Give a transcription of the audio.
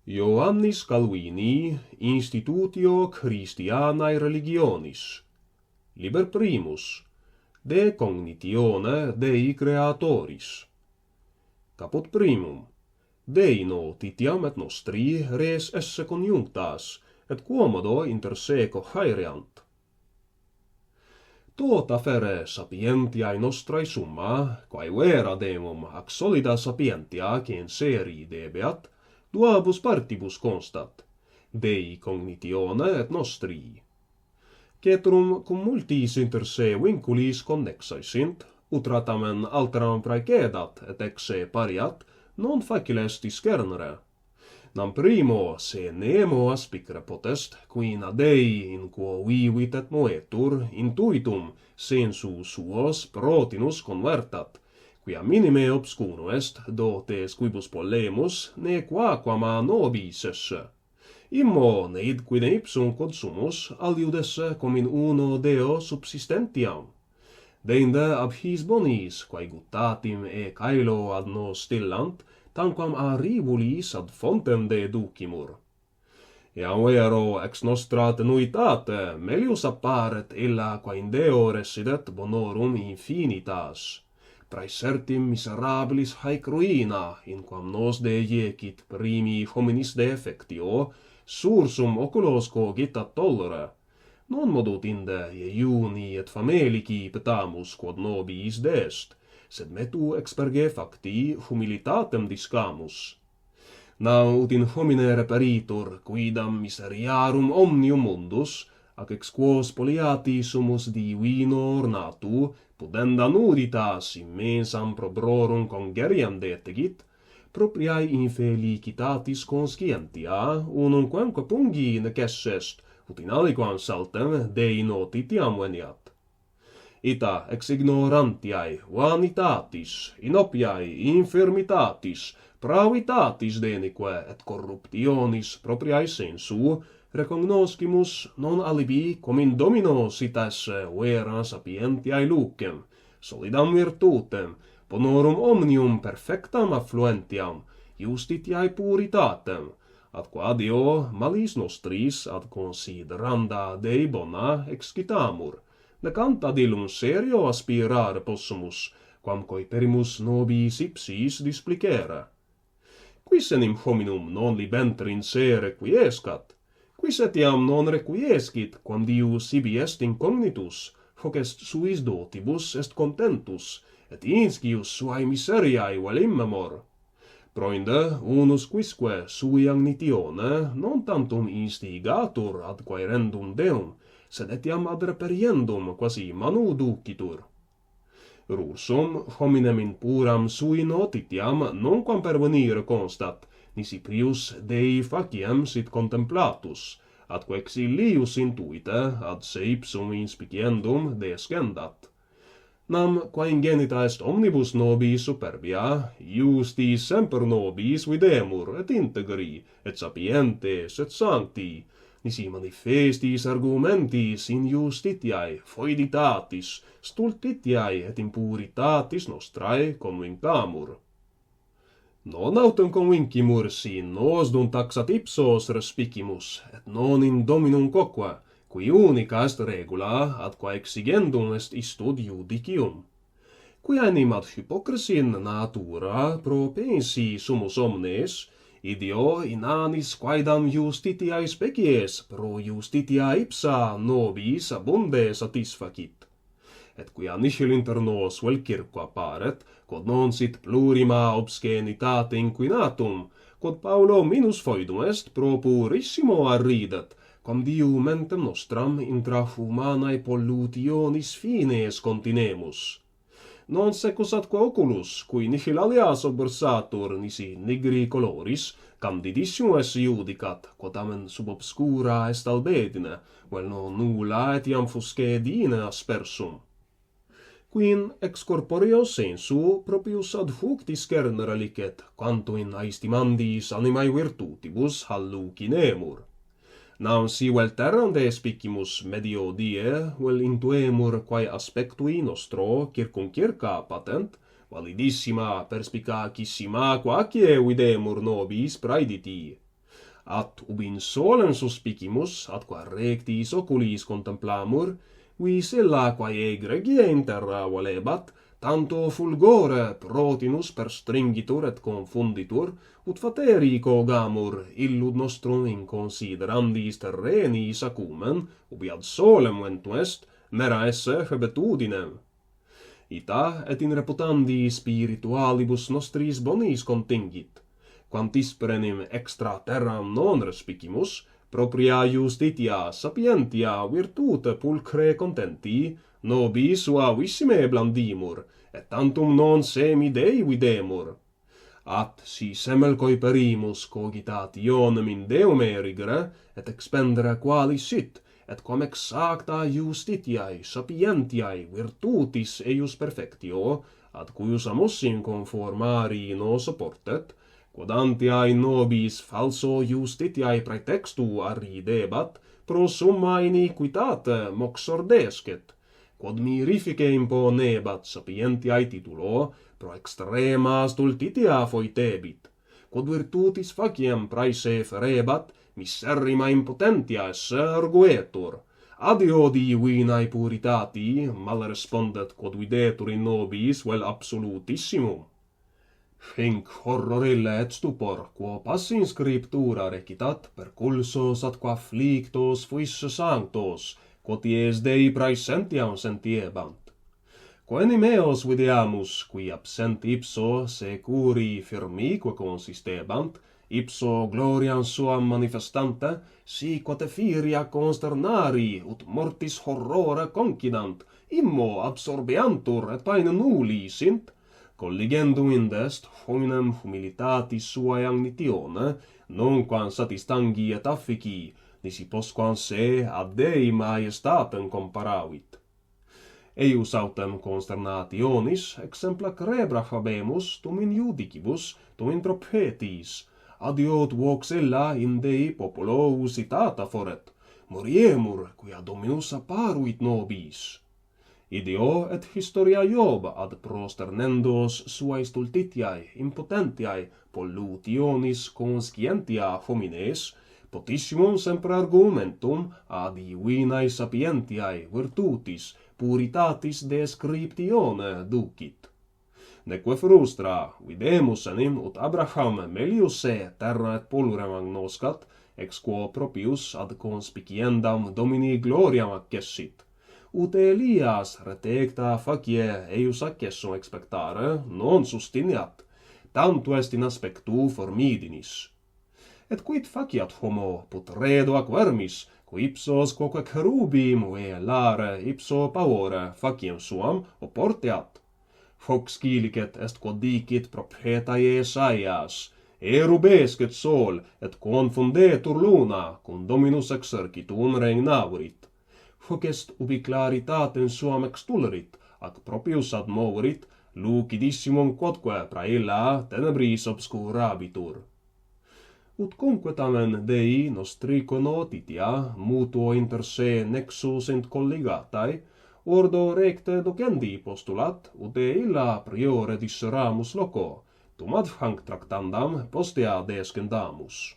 Ioannis Calvini, Institutio Christianae Religionis. Liber primus, de cognitione Dei creatoris. Caput primum, Dei notitiam et nostri res esse conjunctas, et quomodo inter seco haereant. Tot afere sapientiae nostrae summa, quae vera demum ac solida sapientia quien seri debeat, duabus partibus constat, Dei cognitione et nostri. Ceterum cum multis inter se vinculis connexae sint, utra tamen alteram praecedat et exe pariat, non faciles discernere. Nam primo se nemo aspicere potest, quina Dei in quo vivit et moetur, intuitum sensu suos protinus convertat, quia minime obscuno est, dotes quibus pollemus, ne quaquam a nobis esse. Immo ne id quid ipsum quod sumus, aliud esse cum in uno Deo subsistentiam. Deinde ab his bonis, quae guttatim e caelo ad nos stillant, tanquam a rivulis ad fontem deducimur. Iam vero ex nostra tenuitate melius apparet illa qua in Deo residet bonorum infinitas. Praesertim miserabilis haec ruina, in quam nos dejecit primi hominis defectio, sursum oculos cogit ad tollere. Non modut inde iuni et famelici petamus quod nobis dest, sed metu experge facti humilitatem discamus. Nam ut in homine reperitur, quidam miseriarum omnium mundus, ac ex quo spoliati sumus divino ornatu, pudenda nuditas immensam probrorum congeriam detegit, propriae infelicitatis conscientia, unum quemque pungi neces est, ut in aliquam saltem Dei notitiam veniat. Ita ex ignorantiae, vanitatis, inopiae, infirmitatis, pravitatis denique et corruptionis propriae sensu, recognoscimus non alibi cum in Domino sit esse vera sapientiae lucem, solidam virtutem, bonorum omnium perfectam affluentiam, justitiae puritatem, ad qua Deo malis nostris ad consideranda Dei bona excitamur, necant ad illum serio aspirare possumus, quam coiterimus nobis ipsis displicere. Quis enim hominum non libenter in se requiescat? Quis etiam non requiescit, quam Dius ibi est incognitus, hoc est suis dotibus est contentus, et inscius suae miseriae vel immemor? Proinde, unus quisque sui agnitione non tantum instigatur ad quaerendum Deum, sed etiam ad reperiendum quasi manu ducitur. Rursum, hominem in puram sui notitiam nonquam pervenire constat, nisi prius Dei faciem sit contemplatus, atque ex illius intuite ad se ipsum inspiciendum descendat. Nam, qua ingenita est omnibus nobis superbia, justis semper nobis videmur, et integri, et sapientes, et sancti, nisi manifestis argumentis in justitiae, foeditatis, stultitiae et impuritatis nostrae convincamur. Non autem convincimur si nos dum taxat ipsos respicimus, et non in Dominum quoque, qui unica est regula, ad qua exigendum est istud judicium. Qui enim ad hypocrisin natura propensi sumus omnes, ideo inanis quaedam justitiae species pro justitia ipsa nobis abunde satisfacit. Et quia nihil inter nos vel circo apparet, quod non sit plurima obscenitate inquinatum, quod Paulo minus foedum est pro purissimo arridet, quam Diu mentem nostram intra humanae pollutionis fines continemus. Non secus atque oculus, cui nihil alias obversatur nisi nigri coloris, candidissimo esse judicat, quod tamen sub obscura est albedine, vel non nulla etiam fuscedine aspersum. Quin ex corporeo sensu proprius ad huc discernere licet, quanto in aestimandis animae virtutibus hallucinemur. Nam si vel terram despicimus medio die, vel intuemur quae aspectui nostro circumcirca patent, validissima perspicacissima quacie videmur nobis praediti. At ubin solen suspicimus, atqua rectis oculis contemplamur, vis illa quae egregie interra volebat, tanto fulgore protinus perstringitur et confunditur, ut fateri cogamur illud nostrum inconsiderandis terrenis acumen, ubi ad solem ventum est, mera esse hebetudinem. Ita et in reputandi spiritualibus nostris bonis contingit, quantisperenim extra terram non respicimus, propria justitia sapientia virtute pulcre contenti, nobis suavissime blandimur, et tantum non semi Dei videmur. At si semelcoi perimus cogitationem in Deum erigere, et expendere qualis sit, et quam exacta justitiae sapientiae virtutis eius perfectio, ad cuius amossim conformari nos opportet, quod antiae nobis falso justitiae praetextu arridebat, pro summa iniquitate mox sordescet, quod mirifice imponebat sapientiae titulo, pro extrema stultitia foitebit, quod virtutis faciem praese ferebat, miserrima impotentia esse arguetur, adio divinae puritati mal respondet quod videtur in nobis vel absolutissimum. Hinc horrorille et stupor, quo passin scriptura recitat, per culsos atqua afflictos fuisse sanctos, quoties Dei praesentiam sentiebant. Quae meos videamus, qui absent ipso securi firmique consistebant, ipso gloriam suam manifestante, si quote firia consternari, ut mortis horrore concidant, immo absorbeantur et paene nulli sint, colligendum indest hominem humilitatis suae agnitione, nonquam satistangi et affici, nisi postquam se ad Dei majestatem comparavit. Eius autem consternationis exempla crebra habemus tum in judicibus, tum in prophetis, adiot vox illa in Dei populo usitata foret, moriemur quia Dominus apparuit nobis. Ideo et historia Job ad prosternendos suae stultitiae, impotentiae, pollutionis conscientia homines, potissimum semper argumentum ad divinae sapientiae virtutis puritatis descriptione ducit. Neque frustra, videmus enim ut Abraham melius se terra et pulverem agnoscat, ex quo propius ad conspiciendam Domini gloriam accessit. Ut Elias retecta facie eius accessum expectare, non sustineat, tanto est in aspectu formidinis. Et quid faciat homo putredo ac vermis, qui ipsos quoque cherubim velare ipso pavore faciem suam oporteat? Fox cilicet est quod dicit prophetae Esaias, erubescet sol et confundetur luna, cum Dominus exercitum regnavurit. Hoc est ubi claritatem suam extulerit, ac propius ad moverit, lucidissimum quodque praella tenebris obscurabitur. Ut cumque tamen Dei nostri conotitia mutuo inter se nexus int colligatae, ordo recte docendi postulat, ut illa priore disseramus loco, tum ad hanc tractandam postea descendamus.